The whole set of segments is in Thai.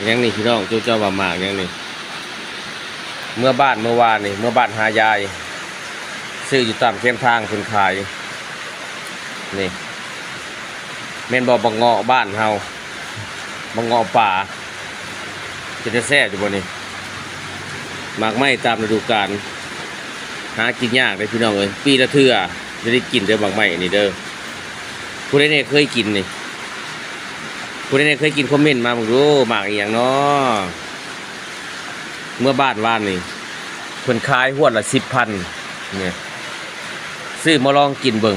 ยังนี่พี่น้องเจ้าว่าหมากยังนี่เมื่อบ้านเมื่อวานนี่เมื่อบ้านหายายซื้ออยู่ตามเส้นทางคนขายนี่แม่นบอกบังเงาะบ้านเฮาบังเงาะป่าจะแซ่บอยู่บ่นี่หมากไม้ตามฤดูกาลหากินยากเลยพี่น้องเอ้ยปีละเทื่อจะได้กินเด้อหมากไม้นี่เด้อผู้ใดเนี่ยเคยกินนี่ผู้ใดเนี่ยเคยกินคอมเมนต์มาบอกดูหมากอีหยังเนาะเมื่อบ้านวานนี่เพิ่นขายหวดละ10,000เนี่ยซื้อมาลองกินเบิ่ง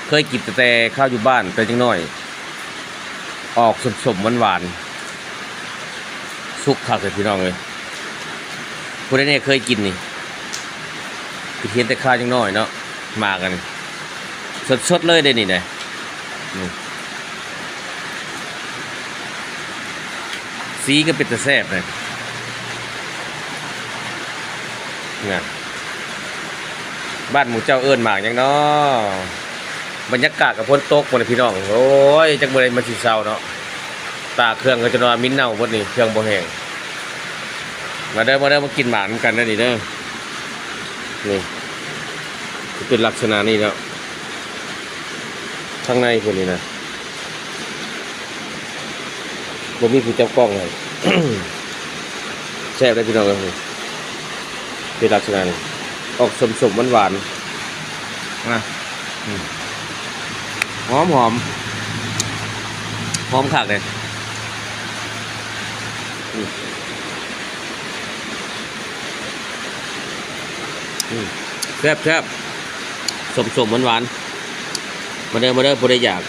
เคยกินแต่ข้าวอยู่บ้านแต่จังน้อยออกสมๆหวานๆสุกคักเลยพี่น้องเอ้ยผู้ใดเนี่ยเคยกินนี่เห็นแต่ข้าวจังน้อยเนาะมากันสดๆเลยได้นี่ได้สีก็เป็นตะแซ่บเลยนะบ้านหมู่เจ้าเอิ้นหมากยังเนาะบรรยากาศกับพ้นตกหมดเลยพี่น้องโอ้ยจักบ่ได้มาสิเช้าเนาะตาเครื่องก็จะนอนมิ้นเน่าหมดนี่เครื่องบ่แห้งมาเด้อมากินหมากกันนะนี่เด้อนี่เป็นลักษณะนี้เนาะข้างในคนนี้นะผมมีผู้เจ้ากล้องเลย แซ่บได้พี่น้องเลยเป็นลักษณะนี้ออกสมหวานนะหอมคักเลยแซ่บสมหวานมาเด้อผู้ใดอยาก